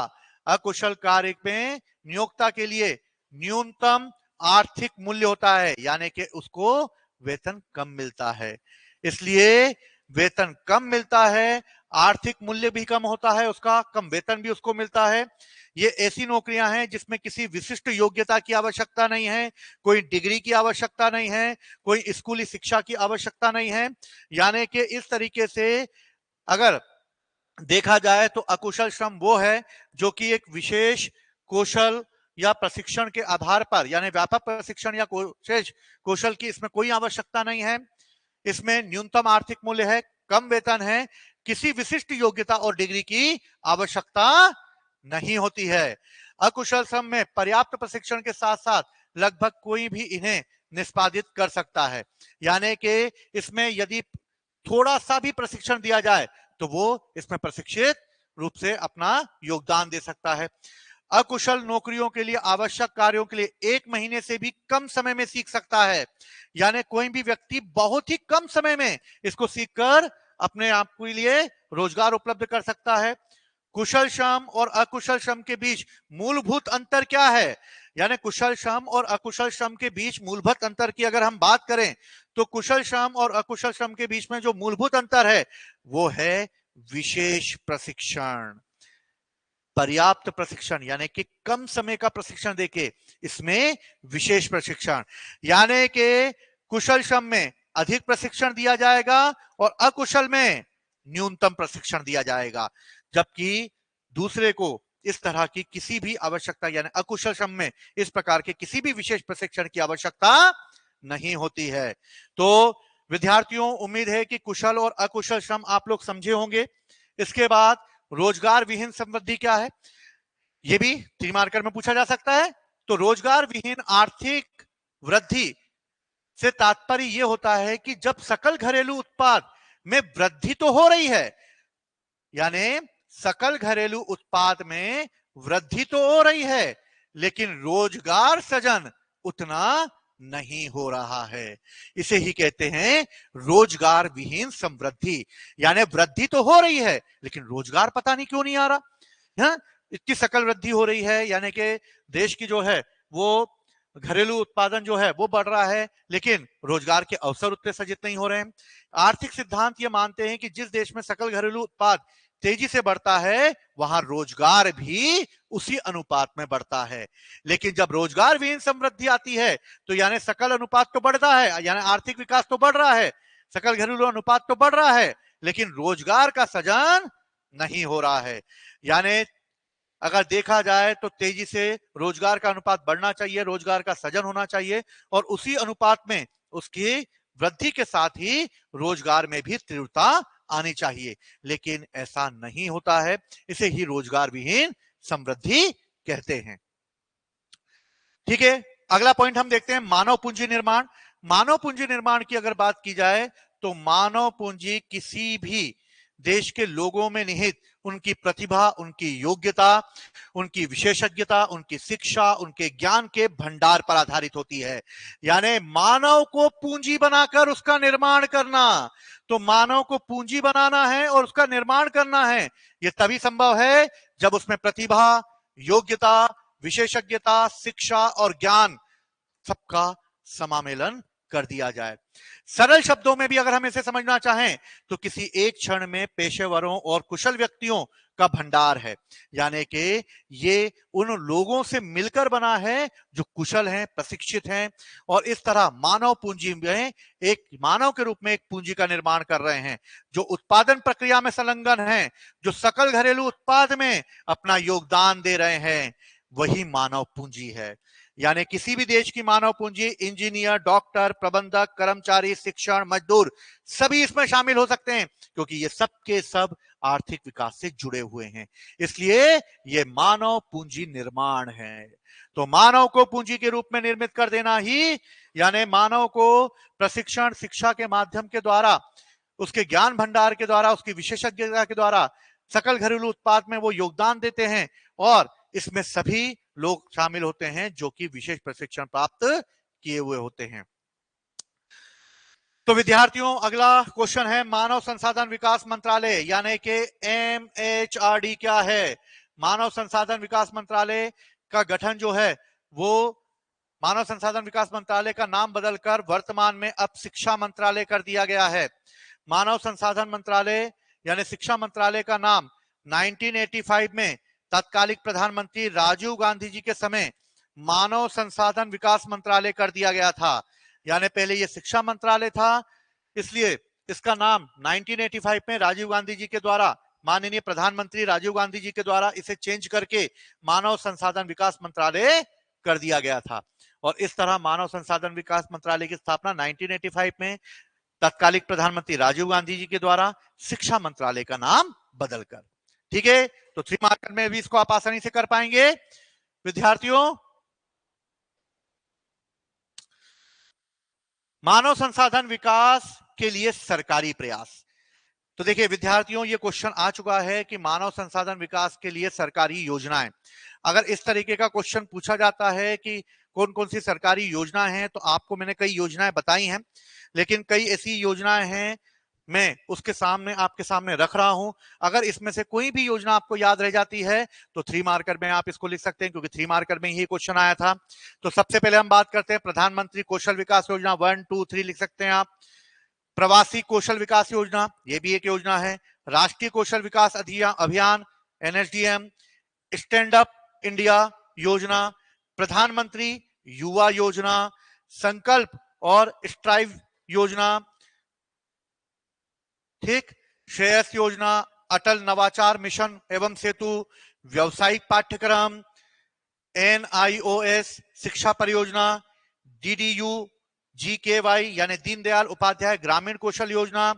A: अकुशल कार्य में नियोक्ता के लिए न्यूनतम आर्थिक मूल्य होता है, यानी कि उसको वेतन कम मिलता है। इसलिए वेतन कम मिलता है, आर्थिक मूल्य भी कम होता है उसका, कम वेतन भी उसको मिलता है। ये ऐसी नौकरियां हैं जिसमें किसी विशिष्ट योग्यता की आवश्यकता नहीं है, कोई डिग्री की आवश्यकता नहीं है, कोई स्कूली शिक्षा की आवश्यकता नहीं है। यानी कि इस तरीके से अगर देखा जाए तो अकुशल श्रम वो है जो कि एक विशेष कौशल या प्रशिक्षण के आधार पर, यानी व्यापक प्रशिक्षण या विशेष कौशल की इसमें कोई आवश्यकता नहीं है। इसमें न्यूनतम आर्थिक मूल्य है, कम वेतन है, किसी विशिष्ट योग्यता और डिग्री की आवश्यकता नहीं होती है। अकुशल श्रम में पर्याप्त प्रशिक्षण के साथ साथ लगभग कोई भी इन्हें निष्पादित कर सकता है। यानी कि इसमें यदि थोड़ा सा भी प्रशिक्षण दिया जाए तो वो इसमें प्रशिक्षित रूप से अपना योगदान दे सकता है। अकुशल नौकरियों के लिए आवश्यक कार्यों के लिए 1 महीने से भी कम समय में सीख सकता है। यानी कोई भी व्यक्ति बहुत ही कम समय में इसको सीखकर अपने आप के लिए रोजगार उपलब्ध कर सकता है। कुशल श्रम और अकुशल श्रम के बीच मूलभूत अंतर क्या है? यानी कुशल श्रम और अकुशल श्रम के बीच मूलभूत अंतर की अगर हम बात करें तो कुशल श्रम और अकुशल श्रम के बीच में जो मूलभूत अंतर है वो है विशेष प्रशिक्षण। पर्याप्त प्रशिक्षण यानी कि कम समय का प्रशिक्षण देके इसमें विशेष प्रशिक्षण, यानी कि कुशल श्रम में अधिक प्रशिक्षण दिया जाएगा और अकुशल में न्यूनतम प्रशिक्षण दिया जाएगा। जबकि दूसरे को इस तरह की किसी भी आवश्यकता, यानी अकुशल श्रम में इस प्रकार के किसी भी विशेष प्रशिक्षण की आवश्यकता नहीं होती है। तो विद्यार्थियों, उम्मीद है कि कुशल और अकुशल श्रम आप लोग समझे होंगे। इसके बाद रोजगार विहीन समृद्धि क्या है, यह भी 3 मार्कर में पूछा जा सकता है। तो रोजगार विहीन आर्थिक वृद्धि से तात्पर्य यह होता है कि जब सकल घरेलू उत्पाद में वृद्धि तो हो रही है, यानी सकल घरेलू उत्पाद में वृद्धि तो हो रही है, लेकिन रोजगार सृजन उतना नहीं हो रहा है। इसे ही कहते हैं रोजगार विहीन समृद्धि। यानी वृद्धि तो हो रही है लेकिन रोजगार पता नहीं क्यों नहीं आ रहा है। इतनी सकल वृद्धि हो रही है, यानी कि देश की जो है वो घरेलू उत्पादन जो है वो बढ़ रहा है, लेकिन रोजगार के अवसर उतने सृजित नहीं हो रहे हैं। आर्थिक सिद्धांत ये मानते हैं कि जिस देश में सकल घरेलू उत्पाद तेजी से बढ़ता है वहां रोजगार भी उसी अनुपात में बढ़ता है। लेकिन जब रोजगार विहीन समृद्धि आती है तो यानी सकल अनुपात तो बढ़ता है, यानी आर्थिक विकास तो बढ़ रहा है, सकल घरेलू अनुपात तो बढ़ रहा है, लेकिन रोजगार का सृजन नहीं हो रहा है। यानी अगर देखा जाए तो तेजी से रोजगार का अनुपात बढ़ना चाहिए, रोजगार का सृजन होना चाहिए और उसी अनुपात में उसकी वृद्धि के साथ ही रोजगार में भी तीव्रता आनी चाहिए, लेकिन ऐसा नहीं होता है। इसे ही रोजगार विहीन समृद्धि कहते हैं। ठीक है, अगला पॉइंट हम देखते हैं मानव पूंजी निर्माण। मानव पूंजी निर्माण की अगर बात की जाए तो मानव पूंजी किसी भी देश के लोगों में निहित उनकी प्रतिभा, उनकी योग्यता, उनकी विशेषज्ञता, उनकी शिक्षा, उनके ज्ञान के भंडार पर आधारित होती है। यानी मानव को पूंजी बनाकर उसका निर्माण करना। तो मानव को पूंजी बनाना है और उसका निर्माण करना है, यह तभी संभव है जब उसमें प्रतिभा, योग्यता, विशेषज्ञता, शिक्षा और ज्ञान सबका समामेलन कर दिया जाए। सरल शब्दों में भी अगर हम इसे समझना चाहें तो किसी एक क्षण में पेशेवरों और कुशल व्यक्तियों का भंडार है। यानी कि ये उन लोगों से मिलकर बना है जो कुशल हैं, प्रशिक्षित हैं और इस तरह मानव पूंजी में एक मानव के रूप में एक पूंजी का निर्माण कर रहे हैं, जो उत्पादन प्रक्रिया में संलग्न हैं, जो सकल घरेलू उत्पाद में अपना योगदान दे रहे हैं, वही मानव पूंजी है। यानी किसी भी देश की मानव पूंजी इंजीनियर, डॉक्टर, प्रबंधक, कर्मचारी, शिक्षण, मजदूर सभी इसमें शामिल हो सकते हैं, क्योंकि ये सब के सब आर्थिक विकास से जुड़े हुए हैं। इसलिए ये मानव पूंजी निर्माण है। तो मानव को पूंजी के रूप में निर्मित कर देना ही, यानी मानव को प्रशिक्षण, शिक्षा के माध्यम के द्वारा, उसके ज्ञान भंडार के द्वारा, उसकी विशेषज्ञता के द्वारा सकल घरेलू उत्पाद में वो योगदान देते हैं और इसमें सभी लोग शामिल होते हैं जो कि विशेष प्रशिक्षण प्राप्त किए हुए होते हैं। तो विद्यार्थियों, अगला क्वेश्चन है मानव संसाधन विकास मंत्रालय यानी कि MHRD क्या है। मानव संसाधन विकास मंत्रालय का गठन जो है वो मानव संसाधन विकास मंत्रालय का नाम बदलकर वर्तमान में अब शिक्षा मंत्रालय कर दिया गया है। मानव संसाधन मंत्रालय यानी शिक्षा मंत्रालय का नाम 1985 में तत्कालिक प्रधानमंत्री राजीव गांधी जी के समय मानव संसाधन विकास मंत्रालय कर दिया गया था। यानी पहले यह शिक्षा मंत्रालय था, इसलिए इसका नाम 1985 में राजीव गांधी जी के द्वारा, माननीय प्रधानमंत्री राजीव गांधी जी के द्वारा इसे चेंज करके मानव संसाधन विकास मंत्रालय कर दिया गया था। और इस तरह मानव संसाधन विकास मंत्रालय की स्थापना 1985 में तत्कालिक प्रधानमंत्री राजीव गांधी जी के द्वारा शिक्षा मंत्रालय का नाम बदलकर। ठीक है, तो 3 मार्कर में भी इसको आप आसानी से कर पाएंगे। विद्यार्थियों, मानव संसाधन विकास के लिए सरकारी प्रयास। तो देखिए विद्यार्थियों, ये क्वेश्चन आ चुका है कि मानव संसाधन विकास के लिए सरकारी योजनाएं। अगर इस तरीके का क्वेश्चन पूछा जाता है कि कौन कौन सी सरकारी योजना है, तो आपको मैंने कई योजनाएं बताई हैं, लेकिन कई ऐसी योजनाएं हैं मैं उसके सामने आपके सामने रख रहा हूं। अगर इसमें से कोई भी योजना आपको याद रह जाती है तो 3 मार्कर में आप इसको लिख सकते हैं, क्योंकि 3 मार्कर में ही क्वेश्चन आया था। तो सबसे पहले हम बात करते हैं प्रधानमंत्री कौशल विकास योजना, 1, 2, 3 लिख सकते हैं आप। प्रवासी कौशल विकास योजना, ये भी एक योजना है। राष्ट्रीय कौशल विकास अभियान NSDM, स्टैंड अप इंडिया योजना, प्रधानमंत्री युवा योजना, संकल्प और स्ट्राइव योजना, ठीक, श्रेयस योजना, अटल नवाचार मिशन एवं सेतु, व्यवसायिक पाठ्यक्रम, NIOS शिक्षा परियोजना, DDU GKY यानी दीनदयाल उपाध्याय ग्रामीण कौशल योजना,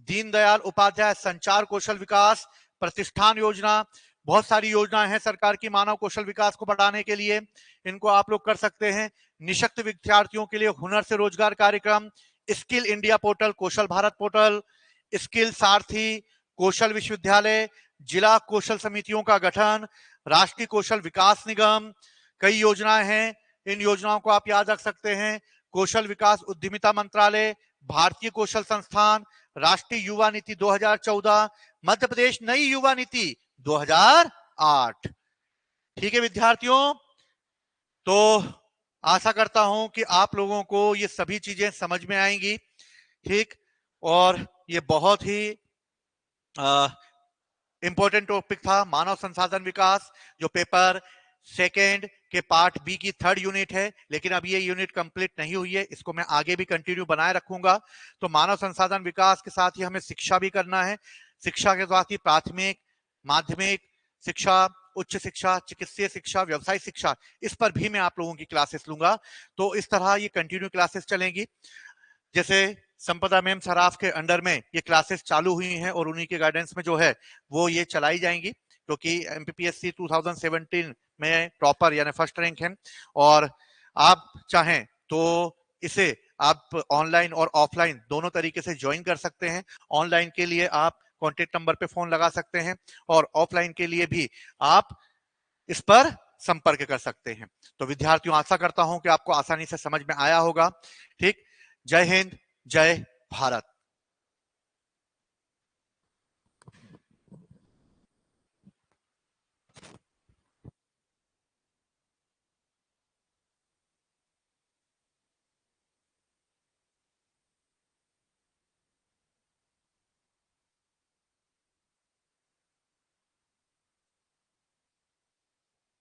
A: दीनदयाल उपाध्याय संचार कौशल विकास प्रतिष्ठान योजना। बहुत सारी योजनाएं हैं सरकार की मानव कौशल विकास को बढ़ाने के लिए, इनको आप लोग कर सकते हैं। निःशक्त विद्यार्थियों के लिए हुनर से रोजगार कार्यक्रम, स्किल इंडिया पोर्टल, कौशल भारत पोर्टल, स्किल सारथी, कौशल विश्वविद्यालय, जिला कौशल समितियों का गठन, राष्ट्रीय कौशल विकास निगम, कई योजनाएं हैं। इन योजनाओं को आप याद रख सकते हैं। कौशल विकास उद्यमिता मंत्रालय, भारतीय कौशल संस्थान, राष्ट्रीय युवा नीति 2014, मध्य प्रदेश नई युवा नीति 2008। ठीक है विद्यार्थियों, तो आशा करता हूं कि आप लोगों को ये सभी चीजें समझ में आएंगी। ठीक, और ये बहुत ही इंपॉर्टेंट टॉपिक था मानव संसाधन विकास, जो पेपर सेकेंड के पार्ट बी की 3rd यूनिट है, लेकिन अब ये यूनिट कंप्लीट नहीं हुई है, इसको मैं आगे भी कंटिन्यू बनाए रखूंगा। तो मानव संसाधन विकास के साथ ही हमें शिक्षा भी करना है। शिक्षा के साथ ही प्राथमिक, माध्यमिक शिक्षा, उच्च शिक्षा, चिकित्सीय शिक्षा, व्यवसायिक शिक्षा, इस पर भी मैं आप लोगों की क्लासेस लूंगा। तो इस तरह ये कंटिन्यू क्लासेस चलेंगी। जैसे संपदा मैम सराफ के अंडर में ये क्लासेस चालू हुई हैं और उन्हीं के गाइडेंस में जो है वो ये चलाई जाएंगी। क्योंकि एमपीपीएससी 2017 में टॉपर यानी फर्स्ट रैंक है। और आप चाहें तो इसे आप ऑनलाइन और ऑफलाइन दोनों तरीके से ज्वाइन कर सकते हैं। ऑनलाइन के लिए आप कॉन्टेक्ट नंबर पे फोन लगा सकते हैं और ऑफलाइन के लिए भी आप इस पर संपर्क कर सकते हैं। तो विद्यार्थियों, आशा करता हूं कि आपको आसानी से समझ में आया होगा। ठीक, जय हिंद, जय भारत।